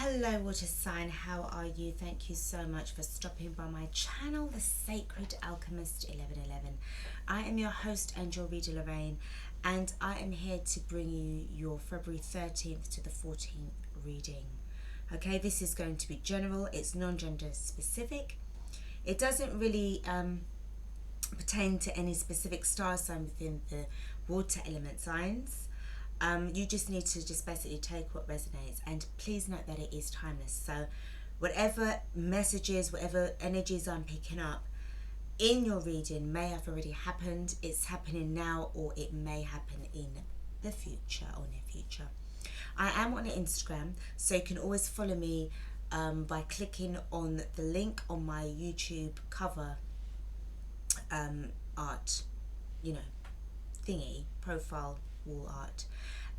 Hello water sign, how are you? Thank you so much for stopping by my channel, The Sacred Alchemist 1111. I am your host, Angel Reader Lorraine, and I am here to bring you your February 13th to the 14th reading. Okay, this is going to be general, it's non-gender specific. It doesn't really pertain to any specific star sign within the water element signs. You just need to just basically take what resonates, and please note that it is timeless. So whatever messages, whatever energies I'm picking up in your reading may have already happened, it's happening now, or it may happen in the future or near future. I am on Instagram, so you can always follow me by clicking on the link on my YouTube cover art, thingy, profile wall art,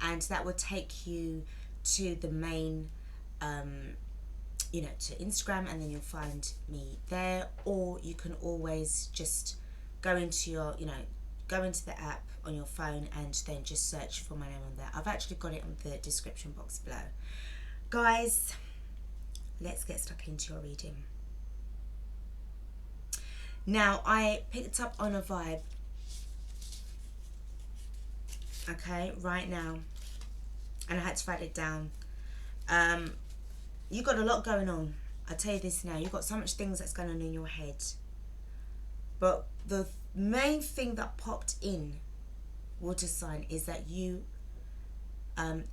and that will take you to the main to Instagram, and then you'll find me there. Or you can always just go into your go into the app on your phone and then just search for my name on there. I've actually got it on the description box below. Guys, let's get stuck into your reading. Now, I picked up on a vibe, okay, right now, and I had to write it down. You got a lot going on. I'll tell you this now. You've got so much things that's going on in your head. But the main thing that popped in, water sign, is that you,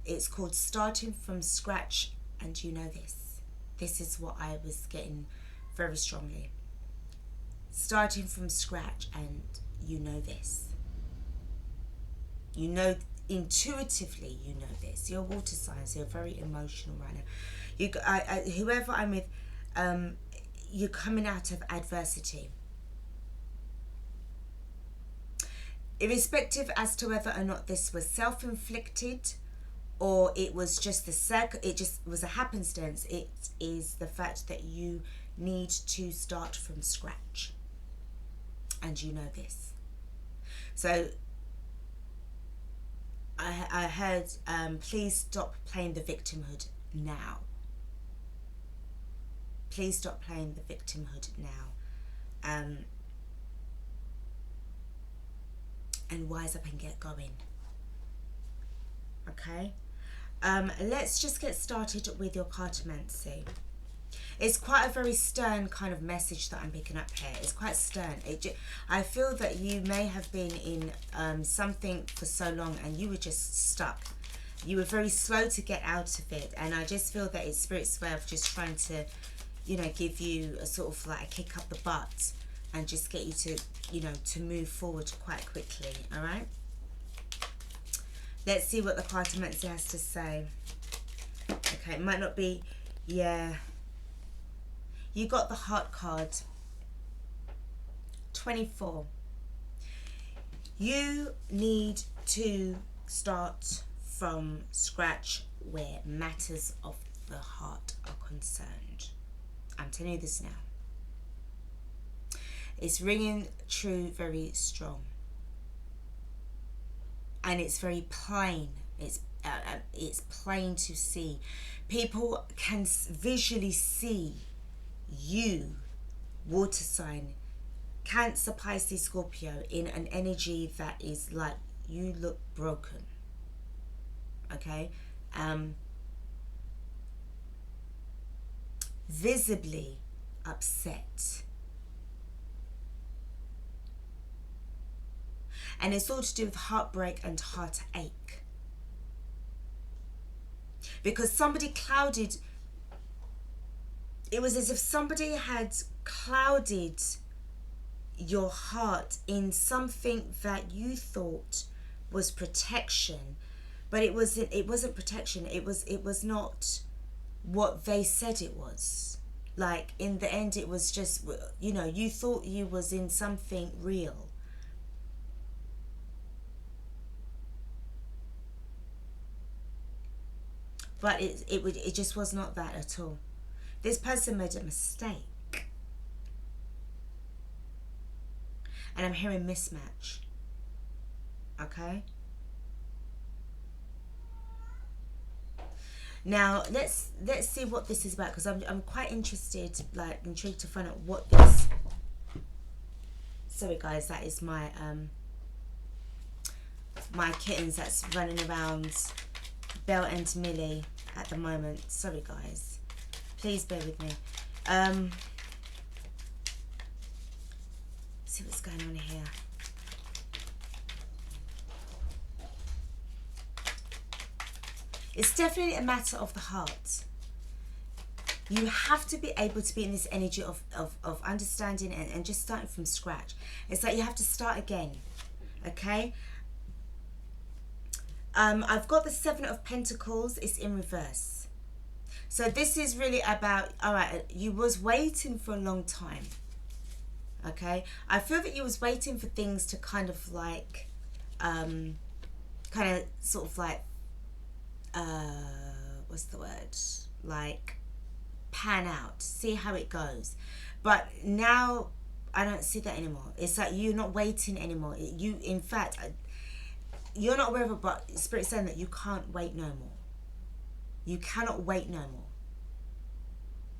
it's called starting from scratch, and you know this. This is what I was getting very strongly. Starting from scratch, and you know this. You know, intuitively you know this. You're water signs, so you're very emotional right now. Whoever I'm with, you're coming out of adversity. Irrespective as to whether or not this was self-inflicted or it was just it just was a happenstance, it is the fact that you need to start from scratch. And you know this. So I heard, please stop playing the victimhood now. Please stop playing the victimhood now. And wise up and get going. Okay? Let's just get started with your cartomancy. It's quite a very stern kind of message that I'm picking up here. It's quite stern. I feel that you may have been in something for so long and you were just stuck. You were very slow to get out of it. And I just feel that it's Spirit's way of just trying to, give you a sort of like a kick up the butt and just get you to, to move forward quite quickly. All right? Let's see what the cartomancy has to say. Okay, it might not be, yeah. You got the heart card. 24. You need to start from scratch where matters of the heart are concerned. I'm telling you this now. It's ringing true very strong. And it's very plain. It's plain to see. People can visually see you, water sign, Cancer, Pisces, Scorpio, in an energy that is like you look broken. Okay? Visibly upset. And it's all to do with heartbreak and heartache. Because somebody clouded. It was as if somebody had clouded your heart in something that you thought was protection, but it wasn't protection. It was not what they said it was. Like, in the end, it was just, you thought you was in something real. But it just was not that at all. This person made a mistake. And I'm hearing mismatch. Okay? Now let's see what this is about, because I'm quite interested, like intrigued to find out what this. Sorry guys, that is my my kittens that's running around Belle and Millie at the moment. Sorry guys, please bear with me. See what's going on here. It's definitely a matter of the heart. You have to be able to be in this energy of understanding and just starting from scratch. It's like you have to start again, okay? I've got the Seven of Pentacles. It's in reverse. So this is really about, all right, you was waiting for a long time, okay? I feel that you was waiting for things to kind of like, sort of like, what's the word? Like, pan out, see how it goes. But now I don't see that anymore. It's like you're not waiting anymore. You, in fact, you're not aware of it, but Spirit's saying that you can't wait no more. You cannot wait no more.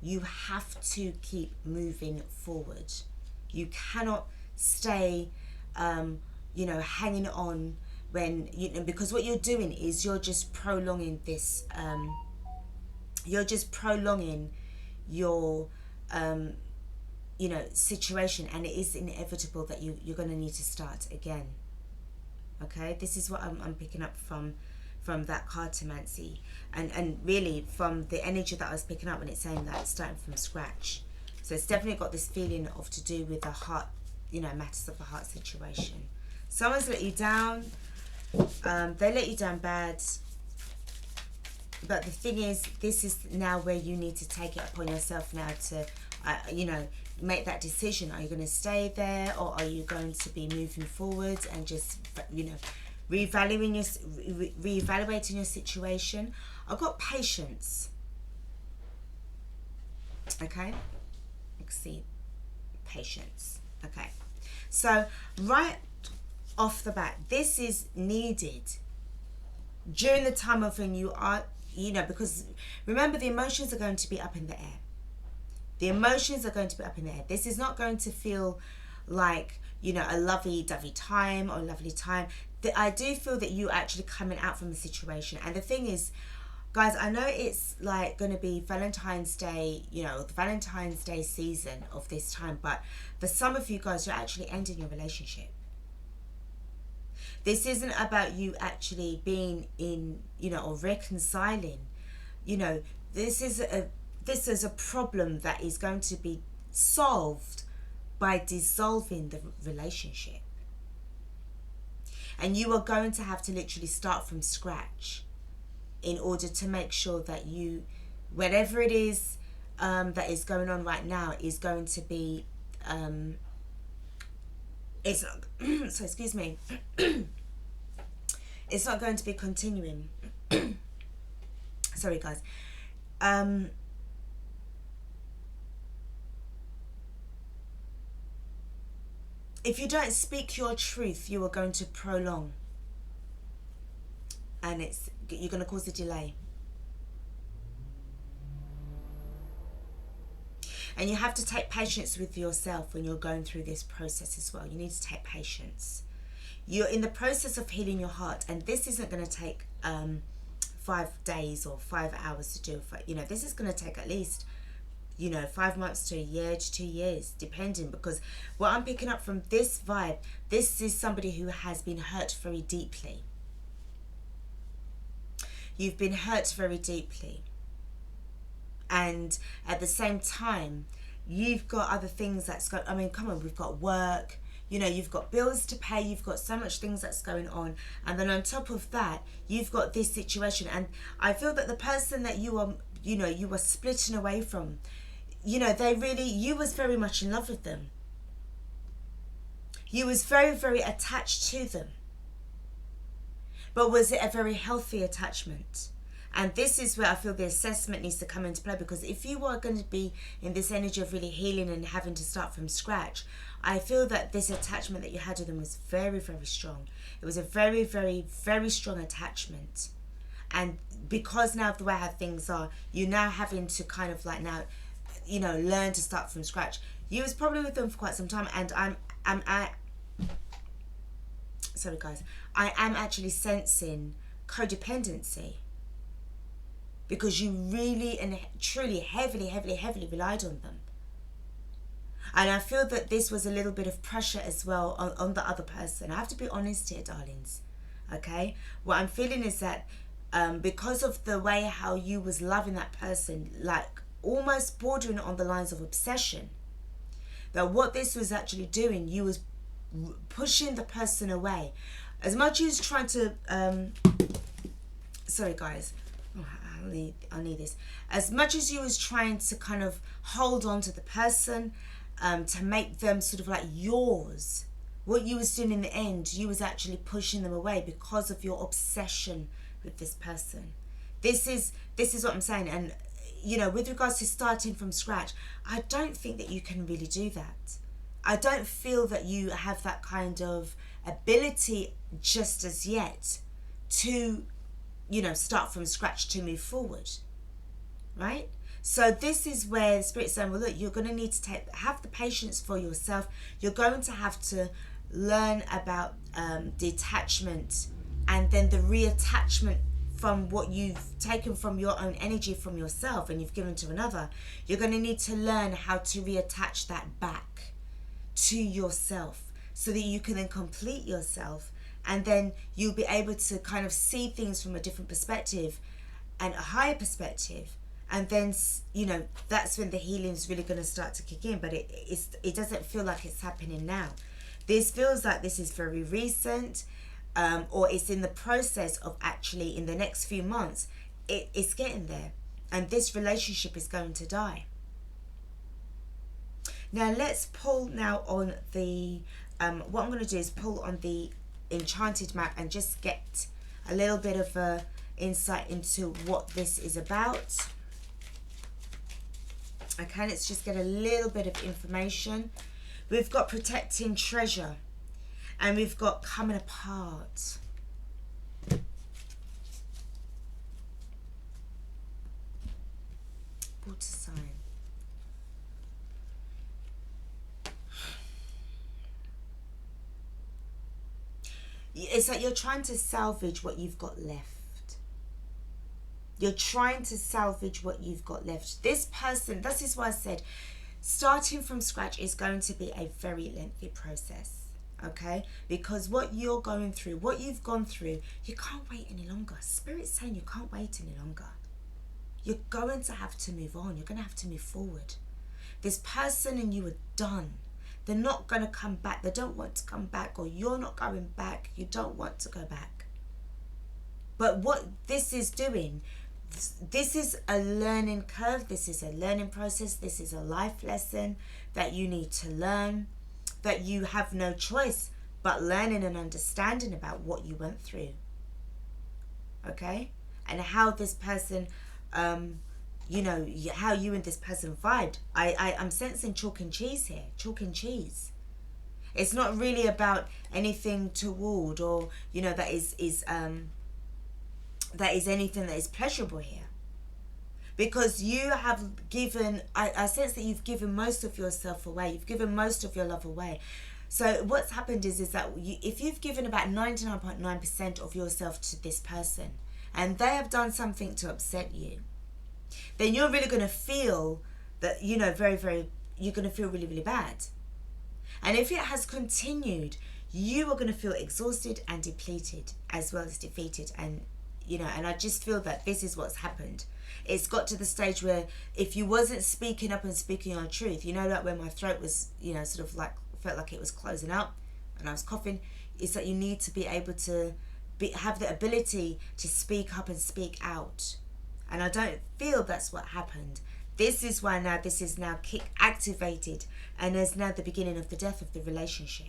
You have to keep moving forward. You cannot stay, you know, hanging on when, you know, because what you're doing is you're just prolonging this, you're just prolonging your, you know, situation, and it is inevitable that you're going to need to start again. Okay, this is what I'm picking up from that cartomancy, and really from the energy that I was picking up when it's saying that it's starting from scratch. So it's definitely got this feeling of to do with the heart, you know, matters of the heart situation. Someone's let you down. They let you down bad. But the thing is, this is now where you need to take it upon yourself now to, you know, make that decision. Are you going to stay there, or are you going to be moving forward and just, you know, reevaluating your situation? I've got patience. Okay, let's see, patience. Okay, so right off the bat, this is needed during the time of when you are, you know, because remember, the emotions are going to be up in the air. The emotions are going to be up in the air. This is not going to feel like, you know, a lovey-dovey time or a lovely time. I do feel that you actually coming out from the situation. And the thing is, guys, I know it's like going to be Valentine's Day, you know, the Valentine's Day season of this time. But for some of you guys, you're actually ending your relationship. This isn't about you actually being in, you know, or reconciling. You know, this is a problem that is going to be solved by dissolving the relationship. And you are going to have to literally start from scratch in order to make sure that you, whatever it is that is going on right now, is going to be, it's not, so excuse me, it's not going to be continuing. Sorry guys. If you don't speak your truth, you are going to prolong, and you're going to cause a delay. And you have to take patience with yourself when you're going through this process as well. You need to take patience. You're in the process of healing your heart, and this isn't going to take 5 days or 5 hours to do. You know, this is going to take at least, you know, 5 months to a year to 2 years, depending, because what I'm picking up from this vibe, this is somebody who has been hurt very deeply. You've been hurt very deeply. And at the same time, you've got other things that's going, I mean, come on, we've got work, you know, you've got bills to pay, you've got so much things that's going on. And then on top of that, you've got this situation. And I feel that the person that you are, you know, you were splitting away from, you know, you was very much in love with them. You was very, very attached to them. But was it a very healthy attachment? And this is where I feel the assessment needs to come into play, because if you are going to be in this energy of really healing and having to start from scratch, I feel that this attachment that you had with them was very, very strong. It was a very, very, very strong attachment. and because now of the way how things are, you're now having to kind of like now, you know, learn to start from scratch. You was probably with them for quite some time, and sorry guys, I am actually sensing codependency, because you really and truly heavily relied on them. And I feel that this was a little bit of pressure as well on the other person. I have to be honest here, darlings. Okay? What I'm feeling is that because of the way how you was loving that person, like almost bordering on the lines of obsession, that what this was actually doing, you was pushing the person away. As much as trying to... sorry, guys. Oh, I need this. As much as you was trying to kind of hold on to the person, to make them sort of like yours, what you was doing in the end, you was actually pushing them away because of your obsession with this person. This is what I'm saying. And you know, with regards to starting from scratch, I don't think that you can really do that. I don't feel that you have that kind of ability just as yet to, you know, start from scratch to move forward, right? So this is where the Spirit's saying, well, look, you're going to need to have the patience for yourself. You're going to have to learn about detachment, and then the reattachment from what you've taken from your own energy from yourself and you've given to another. You're going to need to learn how to reattach that back to yourself, so that you can then complete yourself, and then you'll be able to kind of see things from a different perspective and a higher perspective. And then, you know, that's when the healing is really going to start to kick in. But it doesn't feel like it's happening now. This feels like this is very recent, or it's in the process of actually in the next few months. It's getting there. And this relationship is going to die. Now, let's pull now on the... what I'm going to do is pull on the Enchanted map and just get a little bit of a insight into what this is about. Okay, let's just get a little bit of information. We've got protecting treasure, and we've got coming apart. Water sign. It's like you're trying to salvage what you've got left. You're trying to salvage what you've got left. This person, this is why I said starting from scratch is going to be a very lengthy process. Okay? Because what you're going through, what you've gone through, you can't wait any longer. Spirit's saying you can't wait any longer. You're going to have to move on. You're going to have to move forward. This person and you are done. They're not going to come back. They don't want to come back, or you're not going back. You don't want to go back. But what this is doing, this is a learning curve. This is a learning process. This is a life lesson that you need to learn, that you have no choice but learning and understanding about what you went through. Okay? And how this person, you know, how you and this person vibed. I'm sensing chalk and cheese here. Chalk and cheese. It's not really about anything toward, or, you know, that is anything that is pleasurable here. Because you have given, I sense that you've given most of yourself away. You've given most of your love away. So what's happened is that if you've given about 99.9% of yourself to this person, and they have done something to upset you, then you're really going to feel that, you know, you're going to feel really, really bad. And if it has continued, you are going to feel exhausted and depleted, as well as defeated. And, you know, and I just feel that this is what's happened. It's got to the stage where if you wasn't speaking up and speaking your truth, you know, like when my throat was, you know, sort of like, felt like it was closing up and I was coughing, is that you need to be able to have the ability to speak up and speak out. And I don't feel that's what happened. This is why now this is now activated, and there's now the beginning of the death of the relationship.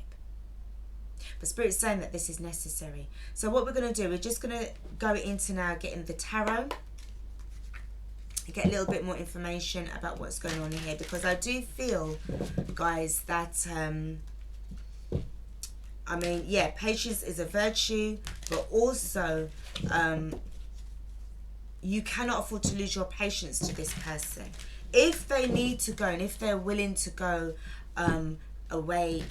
But Spirit's saying that this is necessary. So what we're going to do, we're just going to go into now getting the tarot, get a little bit more information about what's going on here, because I do feel, guys, that I mean, yeah, patience is a virtue, but also you cannot afford to lose your patience to this person. If they need to go, and if they're willing to go away,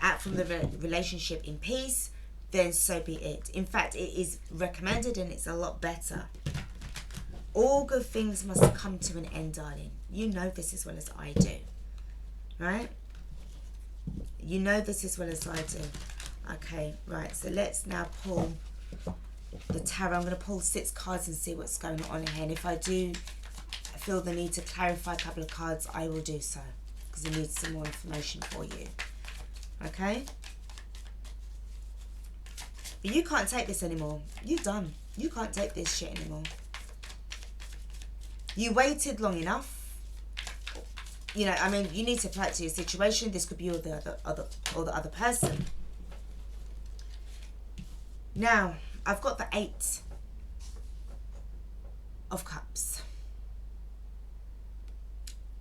out from the relationship in peace, then so be it. In fact, it is recommended, and it's a lot better. All good things must come to an end, darling. You know this as well as I do, right? You know this as well as I do. Okay, right, so let's now pull the tarot. I'm going to pull 6 cards and see what's going on here. And if I do feel the need to clarify a couple of cards, I will do so, because I need some more information for you. Okay? But you can't take this anymore. You're done. You can't take this shit anymore. You waited long enough. You know, I mean, you need to apply it to your situation. This could be the other person. Now, I've got the 8 of Cups.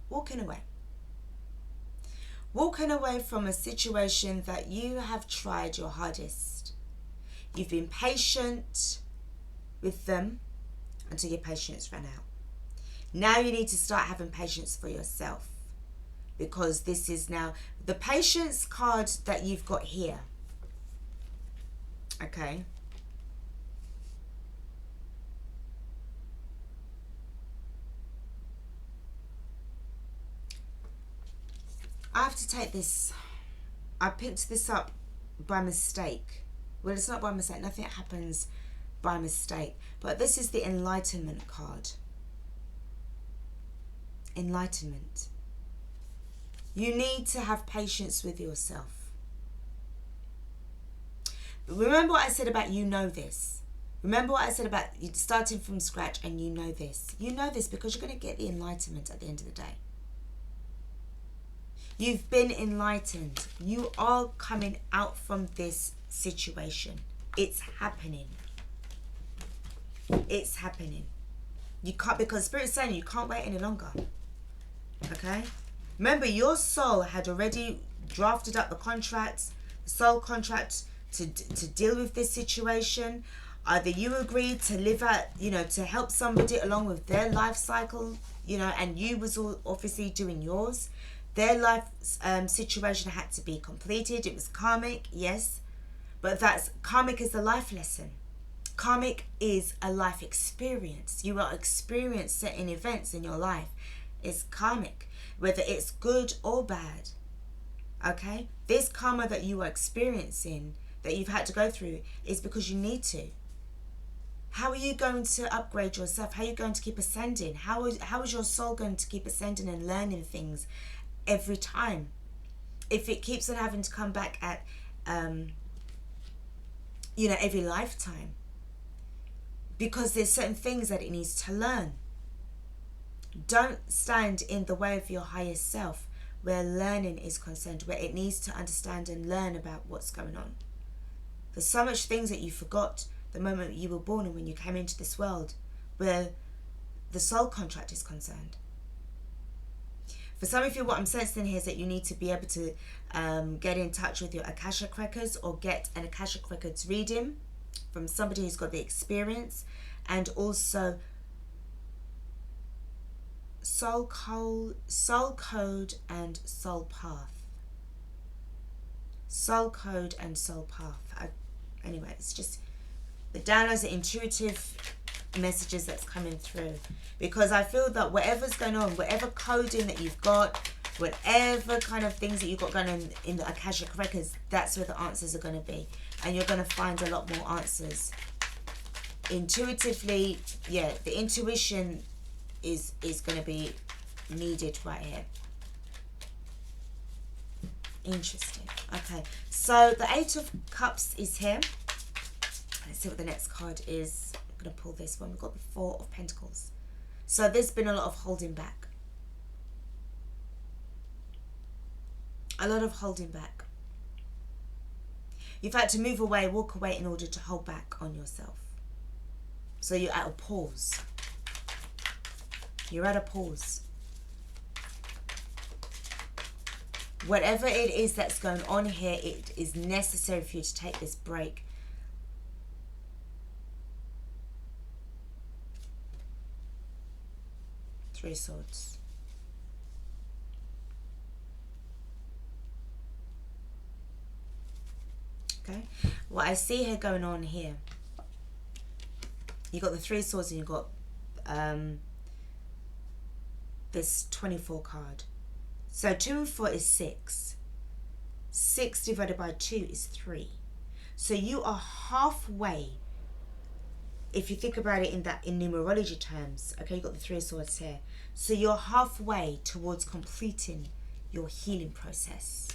Walking away. Walking away from a situation that you have tried your hardest. You've been patient with them until your patience ran out. Now you need to start having patience for yourself, because this is now the patience card that you've got here. Okay. I have to take this. I picked this up by mistake. Well, it's not by mistake. Nothing happens by mistake. But this is the Enlightenment card. Enlightenment. You need to have patience with yourself. Remember what I said about you know this. Remember what I said about you starting from scratch, and you know this. You know this because you're going to get the enlightenment at the end of the day. You've been enlightened. You are coming out from this situation. It's happening. It's happening. You can't, because Spirit's saying you can't wait any longer. Okay? Remember, your soul had already drafted up the contracts, the soul contract to deal with this situation. Either you agreed to live out, to help somebody along with their life cycle, and you was all obviously doing yours. Their life situation had to be completed. It was karmic, yes. But karmic is a life lesson. Karmic is a life experience. You will experience certain events in your life. It's karmic, whether it's good or bad. Okay? This karma that you are experiencing, that you've had to go through, is because you need to. How are you going to upgrade yourself? How are you going to keep ascending? How is your soul going to keep ascending and learning things every time? If it keeps on having to come back at, every lifetime. Because there's certain things that it needs to learn. Don't stand in the way of your highest self where learning is concerned, where it needs to understand and learn about what's going on. There's so much things that you forgot the moment you were born and when you came into this world, where the soul contract is concerned. For some of you, what I'm sensing here is that you need to be able to get in touch with your Akashic Records, or get an Akashic Records reading from somebody who's got the experience, and also soul code and soul path. Soul code and soul path. Anyway, it's just the downloads, the intuitive messages that's coming through, because I feel that whatever's going on, whatever coding that you've got, whatever kind of things that you've got going on in the Akashic Records, that's where the answers are going to be, and you're going to find a lot more answers intuitively. Yeah, the intuition is going to be needed right here. Interesting. Okay, so the 8 of Cups is here. Let's see what the next card is. I'm going to pull this one. We've got the 4 of Pentacles. So there's been a lot of holding back. A lot of holding back. You've had to move away, walk away in order to hold back on yourself. So you're at a pause. You're at a pause. Whatever it is that's going on here, it is necessary for you to take this break. Three Swords. Okay. What I see here going on here, you got the Three Swords and you got this 24 card. So 2 and 4 is 6. 6 divided by 2 is 3. So you are halfway, if you think about it in numerology terms. Okay, you got the Three of Swords here. So you're halfway towards completing your healing process.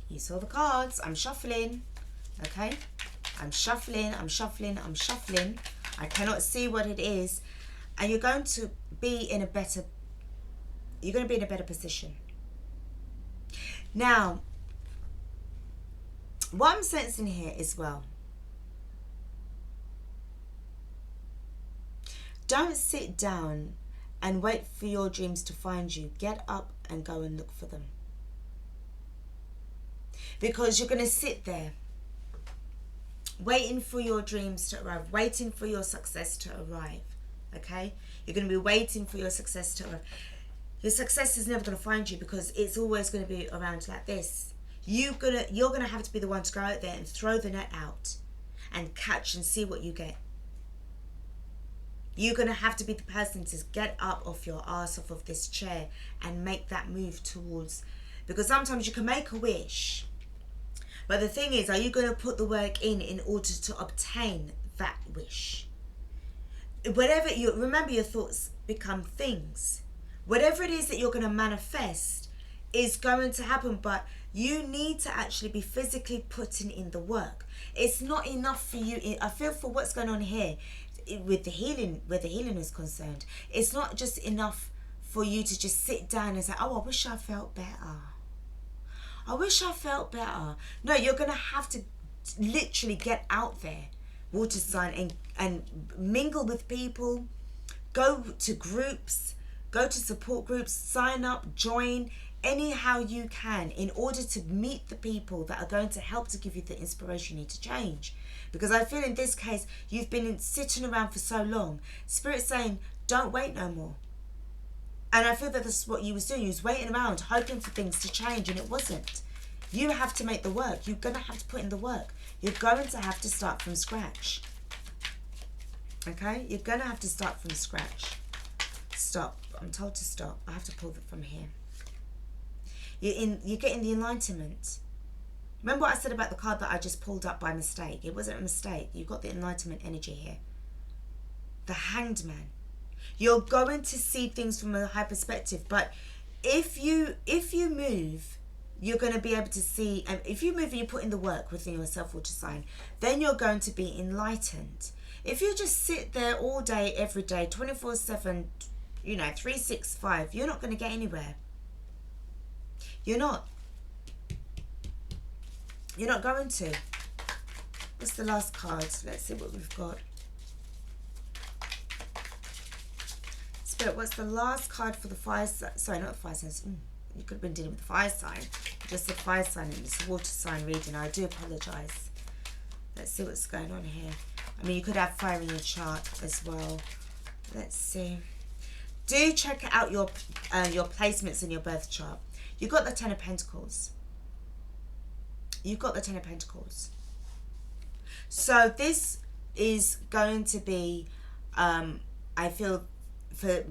You saw the cards. I'm shuffling. Okay, I'm shuffling. I cannot see what it is, and you're going to be in a better. You're going to be in a better position. Now, what I'm sensing here as well, don't sit down and wait for your dreams to find you. Get up and go and look for them. Because you're going to sit there waiting for your dreams to arrive, waiting for your success to arrive. Okay? You're going to be waiting for your success to arrive. Your success is never going to find you because it's always going to be around like this. You're gonna have to be the one to go out there and throw the net out and catch and see what you get. You're gonna have to be the person to get up off your ass, off of this chair, and make that move towards. Because sometimes you can make a wish, but the thing is, are you gonna put the work in order to obtain that wish? Whatever you remember, your thoughts become things. Whatever it is that you're gonna manifest is going to happen, but you need to actually be physically putting in the work. It's not enough for you. I feel for what's going on here with the healing, where the healing is concerned. It's not just enough for you to just sit down and say, oh, I wish I felt better. I wish I felt better. No, you're going to have to literally get out there, water sign, and mingle with people. Go to groups. Go to support groups. Sign up. Join. Anyhow you can, in order to meet the people that are going to help to give you the inspiration you need to change. Because I feel in this case, you've been sitting around for so long. Spirit's saying, don't wait no more. And I feel that that's what you was doing. You was waiting around, hoping for things to change, and it wasn't. You have to make the work. You're going to have to put in the work. You're going to have to start from scratch. Okay? You're going to have to start from scratch. Stop. I'm told to stop. I have to pull it from here. You're getting the enlightenment. Remember what I said about the card that I just pulled up by mistake? It wasn't a mistake. You got the enlightenment energy here. The Hanged Man. You're going to see things from a high perspective, but if you move, you're going to be able to see, and if you move and you put in the work within your self-water sign, then you're going to be enlightened. If you just sit there all day, every day, 24/7, 365, you're not going to get anywhere. You're not going to. What's the last card? Let's see what we've got. Spirit, what's the last card for the fire sign? Sorry, not the fire sign. You could have been dealing with the fire sign. Just the fire sign and it's a water sign reading. I do apologise. Let's see what's going on here. I mean, you could have fire in your chart as well. Let's see. Do check out your placements in your birth chart. You've got the Ten of Pentacles. You've got the Ten of Pentacles. So this is going to be, I feel, I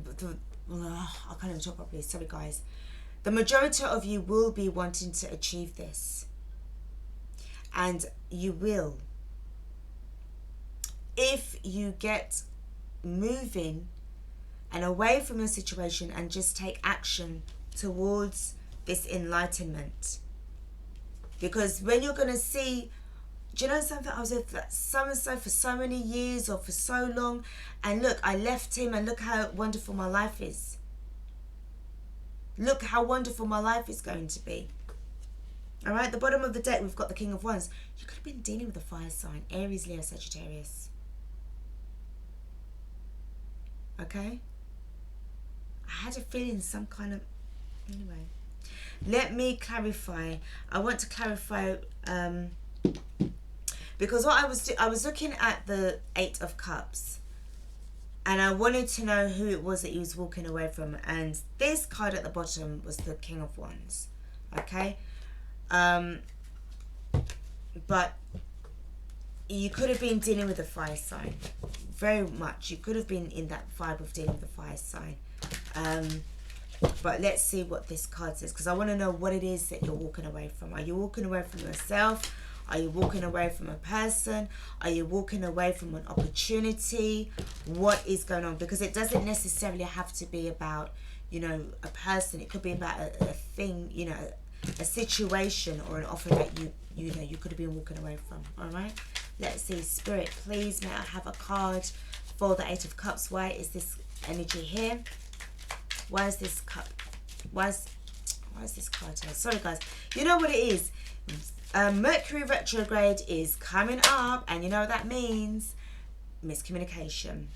can't even talk properly. Sorry, guys. The majority of you will be wanting to achieve this. And you will. If you get moving and away from your situation and just take action towards this enlightenment. Because when you're going to see, do you know something? I was with so-and-so for so many years or for so long, and look, I left him, and look how wonderful my life is. Look how wonderful my life is going to be. All right, at the bottom of the deck, we've got the King of Wands. You could have been dealing with a fire sign. Aries, Leo, Sagittarius. Okay? I had a feeling some kind of... Anyway. Let me clarify. I want to clarify... because what I was looking at the Eight of Cups. And I wanted to know who it was that he was walking away from. And this card at the bottom was the King of Wands. Okay? But you could have been dealing with a fire sign. Very much. You could have been in that vibe of dealing with a fire sign. But let's see what this card says. Because I want to know what it is that you're walking away from. Are you walking away from yourself? Are you walking away from a person? Are you walking away from an opportunity? What is going on? Because it doesn't necessarily have to be about, you know, a person. It could be about a thing, you know, a situation or an offer that you know you could have been walking away from. All right. Let's see. Spirit, please, may I have a card for the Eight of Cups? Why is this energy here? Why is this cup? Why is this card here? Sorry, guys. You know what it is? Mercury retrograde is coming up, and you know what that means? Miscommunication.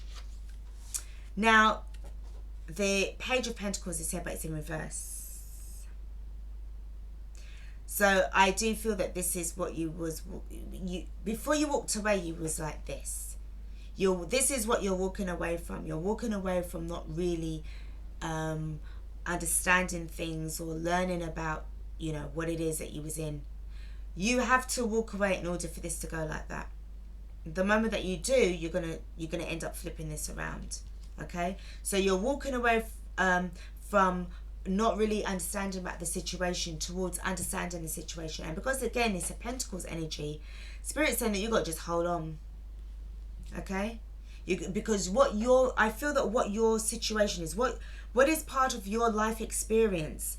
Now, the Page of Pentacles is here, but it's in reverse. So I do feel that this is what you before you walked away, you was like this. This is what you're walking away from. You're walking away from not really understanding things or learning about, you know, what it is that you was in. You have to walk away in order for this to go like that. The moment that you do, you're gonna end up flipping this around. Okay, so you're walking away from not really understanding about the situation towards understanding the situation. And because again it's a Pentacles energy, Spirit's saying that you got to just hold on. Okay, because I feel that what your situation is, what is part of your life experience,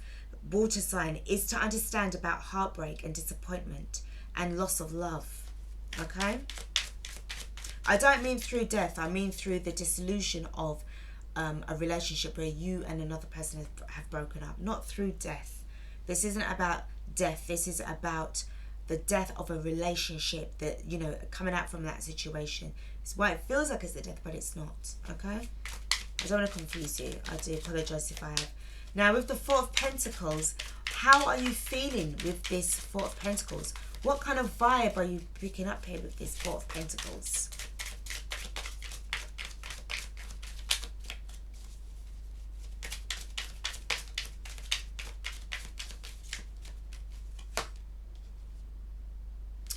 water sign, is to understand about heartbreak and disappointment and loss of love. Okay, I don't mean through death. I mean through the dissolution of a relationship where you and another person have broken up. Not through death. This isn't about death. This is about the death of a relationship that, you know, coming out from that situation. It's why it feels like it's the death, but it's not. Okay, I don't want to confuse you. I do apologize if I have. Now, with the Four of Pentacles, how are you feeling with this Four of Pentacles? What kind of vibe are you picking up here with this Four of Pentacles?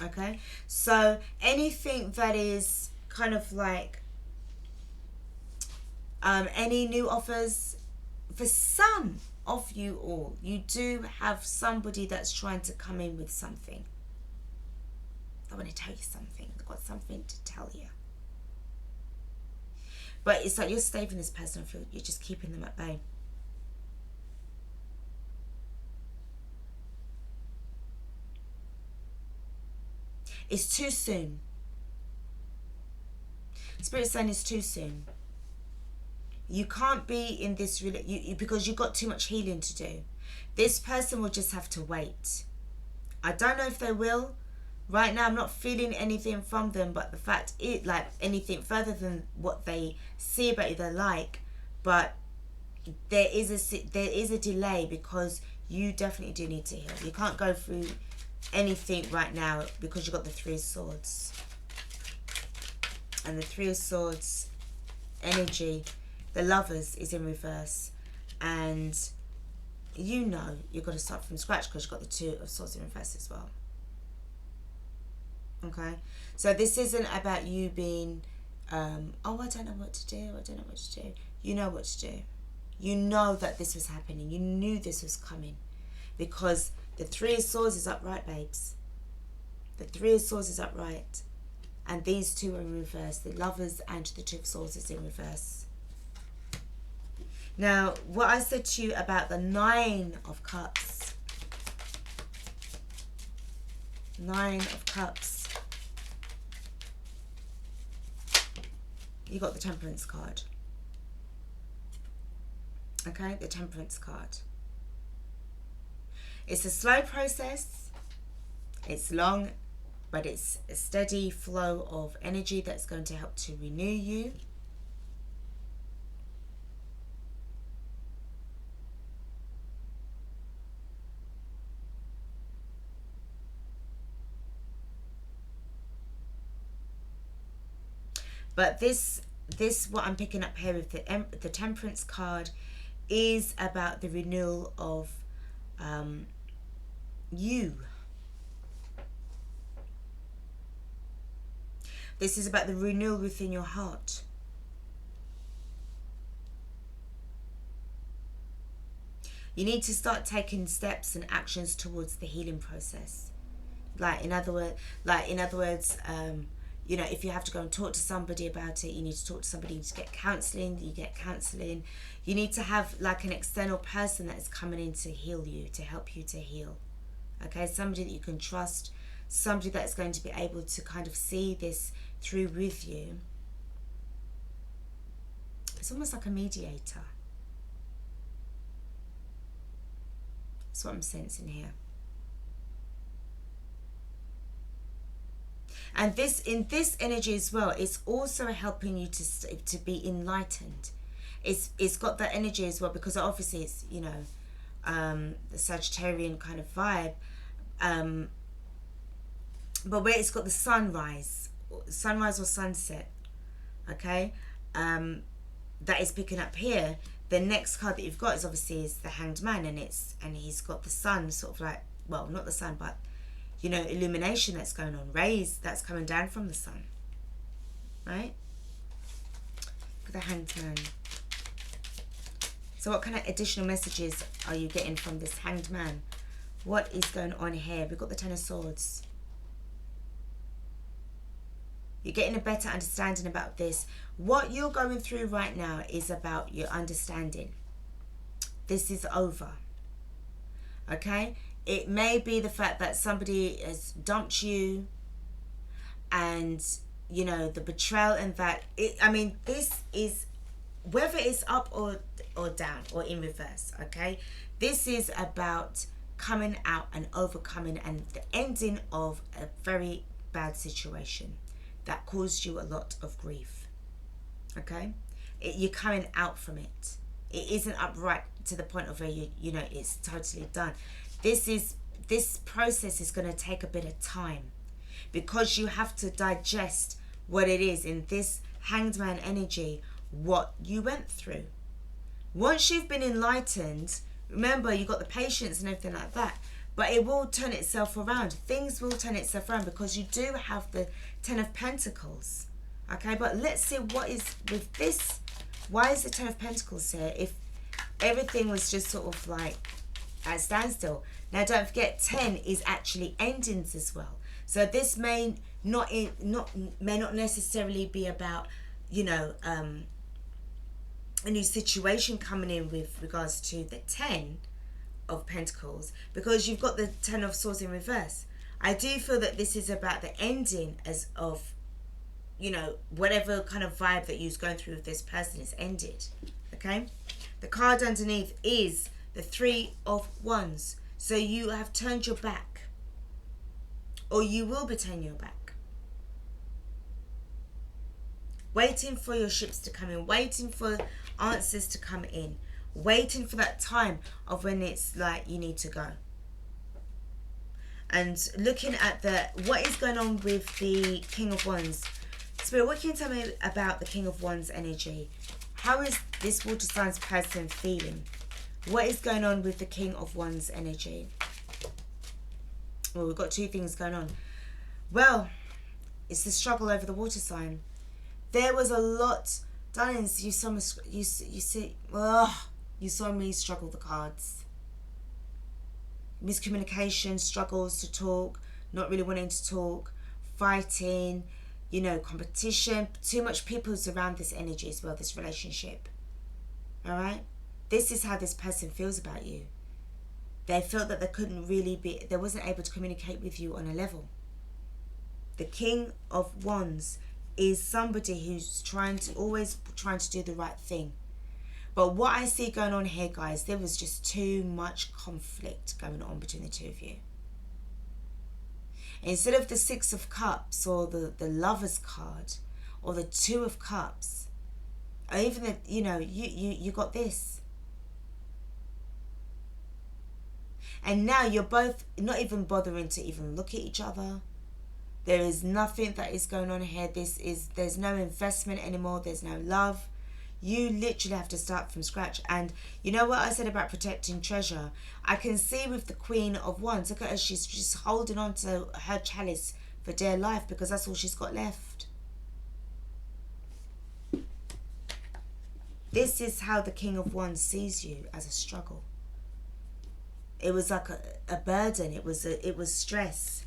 Okay, so anything that is kind of like any new offers, for some of you all, you do have somebody that's trying to come in with something. I want to tell you something. I've got something to tell you. But it's like you're staving this person off. You're just keeping them at bay. It's too soon. Spirit's saying it's too soon. You can't be in this because you've got too much healing to do. This person will just have to wait. I don't know if they will. Right now, I'm not feeling anything from them, but the fact is, like, anything further than what they see about you, they like. But there is a delay because you definitely do need to heal. You can't go through anything right now because you've got the Three of Swords. And the Three of Swords energy, the Lovers, is in reverse. And you know you've got to start from scratch because you've got the Two of Swords in reverse as well. Okay, so this isn't about you being oh, I don't know what to do, I don't know what to do. You know what to do. You know that this was happening. You knew this was coming because the Three of Swords is upright, babes. The Three of Swords is upright, and these two are in reverse. The Lovers and the Two of Swords is in reverse. Now, what I said to you about the Nine of Cups. Nine of Cups. You got the Temperance card. Okay, the Temperance card. It's a slow process. It's long, but it's a steady flow of energy that's going to help to renew you. But this this, what I'm picking up here with the Temperance card, is about the renewal of you. This is about the renewal within your heart. You need to start taking steps and actions towards the healing process. Like in other words, you know, if you have to go and talk to somebody about it, you need to talk to somebody. You need to get counselling. You get counselling. You need to have like an external person that is coming in to heal you, to help you to heal. Okay, somebody that you can trust, somebody that's going to be able to kind of see this through with you. It's almost like a mediator. That's what I'm sensing here. And this, in this energy as well, it's also helping you to be enlightened. It's got that energy as well, because obviously it's, you know, the Sagittarian kind of vibe, but where it's got the sunrise or sunset, okay, that is picking up here. The next card that you've got is obviously is the Hanged Man, and he's got the sun, sort of like, well, not the sun, but you know, illumination that's going on, rays that's coming down from the sun, right? Look at the Hanged Man. So what kind of additional messages are you getting from this Hanged Man? What is going on here? We've got the Ten of Swords. You're getting a better understanding about this. What you're going through right now is about your understanding. This is over. Okay? It may be the fact that somebody has dumped you, and, you know, the betrayal, and that, I mean, this is, whether it's up or down or in reverse, okay? This is about coming out and overcoming and the ending of a very bad situation that caused you a lot of grief, okay? You're coming out from it. It isn't upright to the point of where you know, it's totally done. This process is going to take a bit of time, because you have to digest what it is in this Hanged Man energy, what you went through. Once you've been enlightened, remember, you got the patience and everything like that, but it will turn itself around. Things will turn itself around, because you do have the Ten of Pentacles, okay? But let's see what is with this. Why is the Ten of Pentacles here if everything was just sort of like at standstill? Now don't forget, 10 is actually endings as well. So this may not necessarily be about, you know, a new situation coming in with regards to the 10 of Pentacles, because you've got the 10 of Swords in reverse. I do feel that this is about the ending as of, you know, whatever kind of vibe that you're going through with this person is ended, okay? The card underneath is the Three of Wands. So you have turned your back, or you will be turning your back, waiting for your ships to come in, waiting for answers to come in, waiting for that time of when it's like you need to go. And looking at what is going on with the King of Wands. Spirit, what can you tell me about the King of Wands energy? How is this water signs person feeling? What is going on with the King of Wands energy? Well, we've got two things going on. Well, it's the struggle over the water sign. There was a lot, darlings. You saw me struggle the cards. Miscommunication, struggles to talk, not really wanting to talk, fighting, you know, competition. Too much people's around this energy as well, this relationship. All right? This is how this person feels about you. They felt that they wasn't able to communicate with you on a level. The King of Wands is somebody who's always trying to do the right thing. But what I see going on here, guys, there was just too much conflict going on between the two of you. Instead of the Six of Cups or the Lover's card or the Two of Cups, or even the, you know, you got this. And now you're both not even bothering to even look at each other. There is nothing that is going on here. There's no investment anymore. There's no love. You literally have to start from scratch. And you know what I said about protecting treasure? I can see with the Queen of Wands. Look at her. She's just holding on to her chalice for dear life because that's all she's got left. This is how the King of Wands sees you, as a struggle. It was like a burden. It was stress.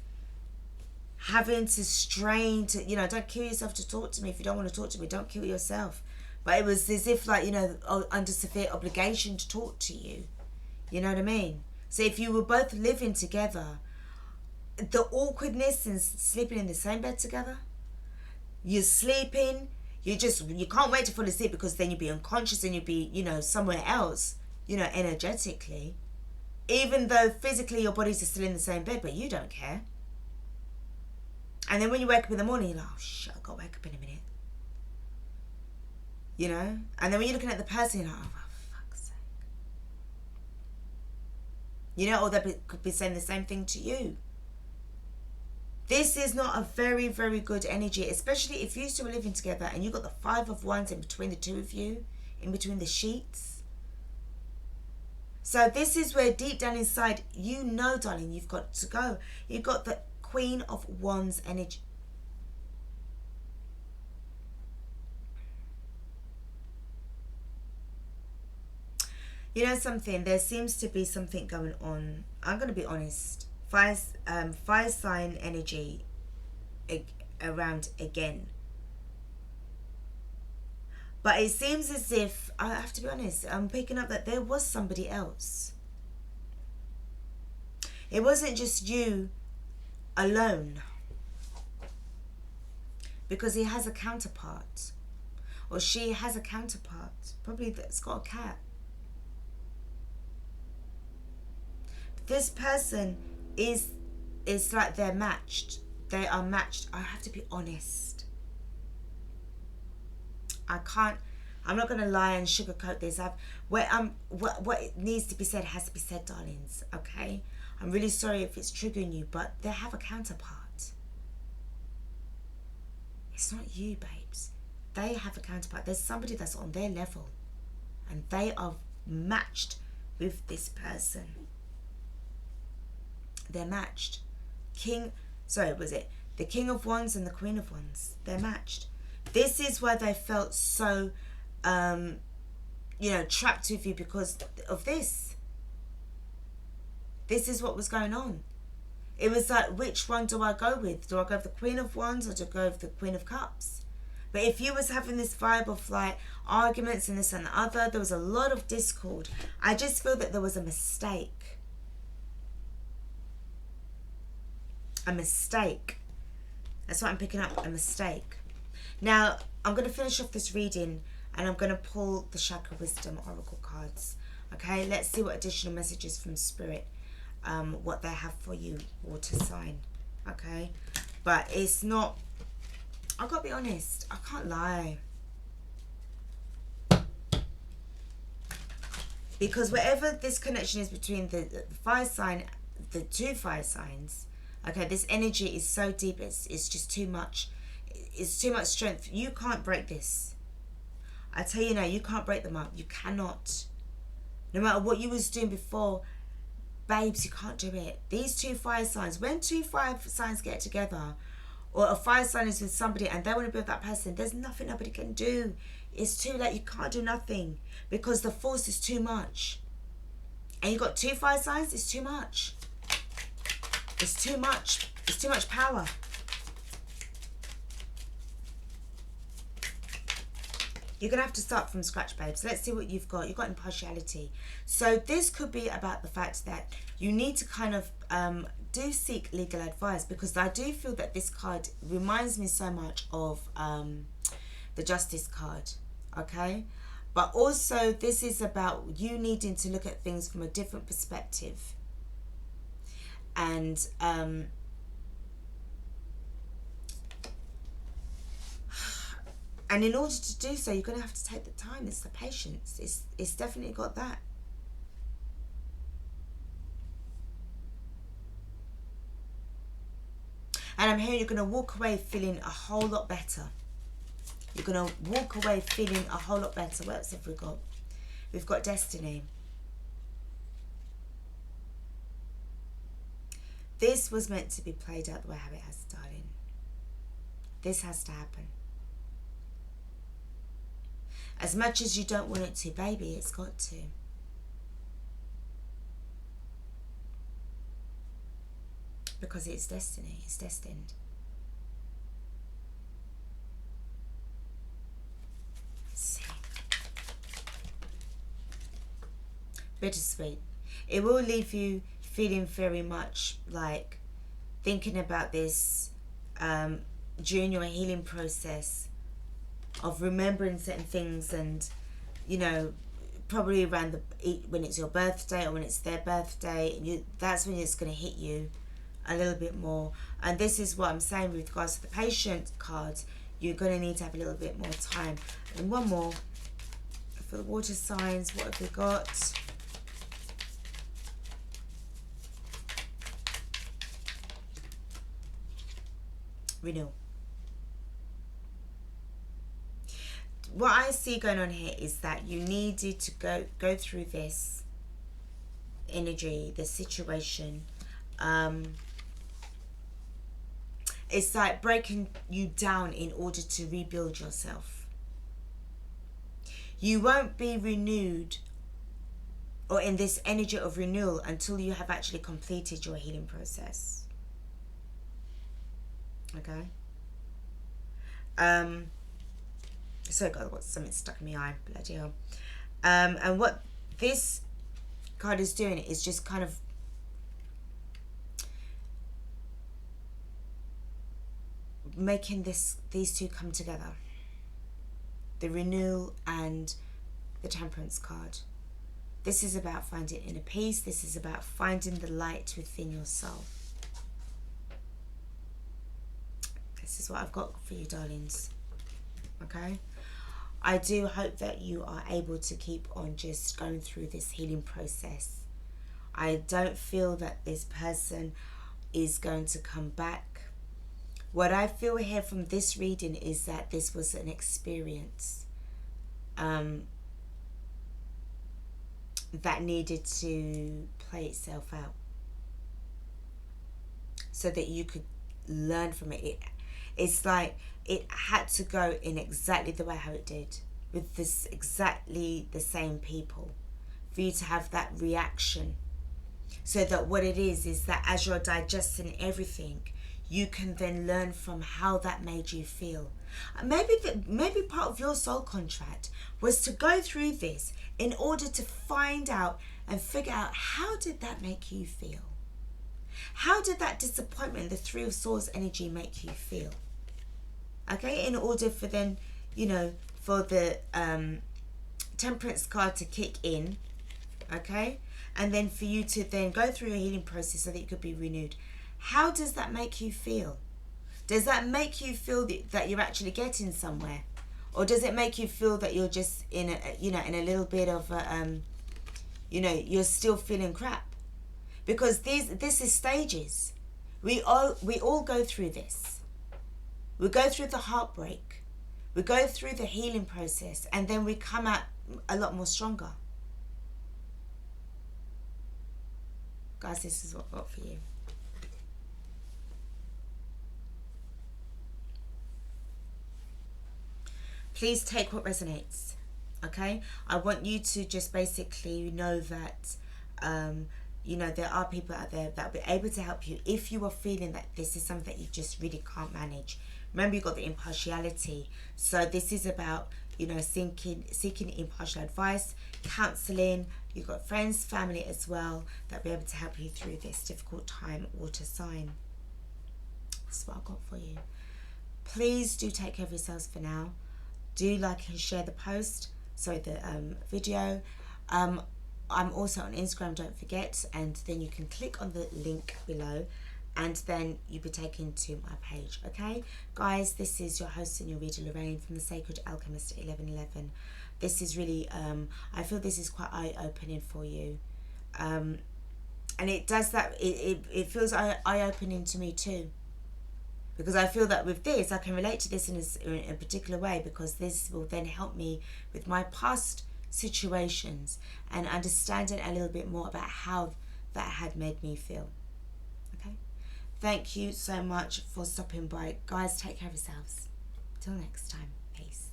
Having to strain to, you know, don't kill yourself to talk to me. If you don't want to talk to me, don't kill yourself. But it was as if, like, you know, under severe obligation to talk to you. You know what I mean? So if you were both living together, the awkwardness and sleeping in the same bed together, you're sleeping, you can't wait to fall asleep because then you'd be unconscious and you'd be, you know, somewhere else, you know, energetically. Even though physically your bodies are still in the same bed, but you don't care. And then when you wake up in the morning, you're like, oh shit, I've got to wake up in a minute. You know? And then when you're looking at the person, you're like, oh, for fuck's sake. You know, or they could be saying the same thing to you. This is not a very, very good energy, especially if you two are living together and you've got the Five of Wands in between the two of you, in between the sheets. So this is where deep down inside, you know, darling, you've got to go. You've got the Queen of Wands energy. You know something? There seems to be something going on. I'm going to be honest. Fire sign energy around again. But it seems as if, I have to be honest, I'm picking up that there was somebody else. It wasn't just you alone, because he has a counterpart, or she has a counterpart, probably that's got a cat. This person is like they're matched. They are matched. I have to be honest. I'm not going to lie and sugarcoat this. What needs to be said has to be said, darlings, okay? I'm really sorry if it's triggering you, but they have a counterpart. It's not you, babes. They have a counterpart. There's somebody that's on their level, and they are matched with this person. They're matched. The King of Wands and the Queen of Wands. They're matched. This is why they felt so, you know, trapped with you because of this. This is what was going on. It was like, which one do I go with? Do I go with the Queen of Wands or do I go with the Queen of Cups? But if you was having this vibe of like arguments and this and the other, there was a lot of discord. I just feel that there was a mistake. A mistake. That's what I'm picking up, a mistake. Now, I'm going to finish off this reading and I'm going to pull the Chakra Wisdom Oracle cards. Okay, let's see what additional messages from Spirit, what they have for you, water sign. Okay, but it's not, I've got to be honest, I can't lie. Because wherever this connection is between the fire sign, the two fire signs, okay, this energy is so deep, it's just too much. It's too much strength. You can't break this. I tell you now, you can't break them up. You cannot. No matter what you was doing before, babes, you can't do it. These two fire signs, when two fire signs get together, or a fire sign is with somebody and they want to be with that person, there's nothing nobody can do. It's too late. You can't do nothing because the force is too much. And you got two fire signs, it's too much. It's too much. It's too much power. You're going to have to start from scratch, babes. Let's see what you've got. You've got impartiality. So this could be about the fact that you need to kind of do seek legal advice, because I do feel that this card reminds me so much of the Justice card, okay? But also this is about you needing to look at things from a different perspective. And and in order to do so, you're going to have to take the time. It's the patience. It's definitely got that. And I'm hearing you're going to walk away feeling a whole lot better. You're going to walk away feeling a whole lot better. What else have we got? We've got destiny. This was meant to be played out the way how it has, darling. This has to happen. As much as you don't want it to, baby, it's got to. Because it's destiny. It's destined. Let's see. Bittersweet. It will leave you feeling very much like thinking about this during your healing process of remembering certain things, and you know, probably around when it's your birthday or when it's their birthday, and that's when it's going to hit you a little bit more. And this is what I'm saying with regards to the patient card. You're going to need to have a little bit more time. And one more for the water signs. What have we got? Renewal. What I see going on here is that you needed to go through this energy, this situation. It's like breaking you down in order to rebuild yourself. You won't be renewed or in this energy of renewal until you have actually completed your healing process. Okay? So I got something stuck in my eye, bloody hell. And what this card is doing is just kind of making these two come together. The renewal and the temperance card. This is about finding inner peace. This is about finding the light within yourself. This is what I've got for you, darlings. Okay? I do hope that you are able to keep on just going through this healing process. I don't feel that this person is going to come back. What I feel here from this reading is that this was an experience that needed to play itself out so that you could learn from it. It's like it had to go in exactly the way how it did, with this exactly the same people, for you to have that reaction. So that what it is that as you're digesting everything, you can then learn from how that made you feel. Maybe part of your soul contract was to go through this in order to find out and figure out, how did that make you feel? How did that disappointment, the Three of Swords energy, make you feel? Okay, in order for then, you know, for the Temperance card to kick in, okay, and then for you to then go through your healing process so that you could be renewed. How does that make you feel? Does that make you feel that you're actually getting somewhere? Or does it make you feel that you're just in a, you know, in a little bit of a, you know, you're still feeling crap? Because this is stages. We all go through this. We go through the heartbreak. We go through the healing process, and then we come out a lot more stronger. Guys, this is what I've got for you. Please take what resonates, okay? I want you to just basically know that, you know, there are people out there that will be able to help you if you are feeling that this is something that you just really can't manage. Remember, you've got the impartiality. So this is about, you know, seeking impartial advice, counselling. You've got friends, family as well that will be able to help you through this difficult time, water sign. That's what I've got for you. Please do take care of yourselves for now. Do like and share the post, the video. I'm also on Instagram, don't forget, and then you can click on the link below and then you'll be taken to my page. Okay guys, this is your host and your reader Lorraine from the Sacred Alchemist 1111. This is really I feel this is quite eye-opening for you, and it does that, it feels eye-opening to me too. because I feel that with this, I can relate to this in a particular way, because this will then help me with my past situations and understanding a little bit more about how that had made me feel. Okay, thank you so much for stopping by, guys. Take care of yourselves. Till next time, peace.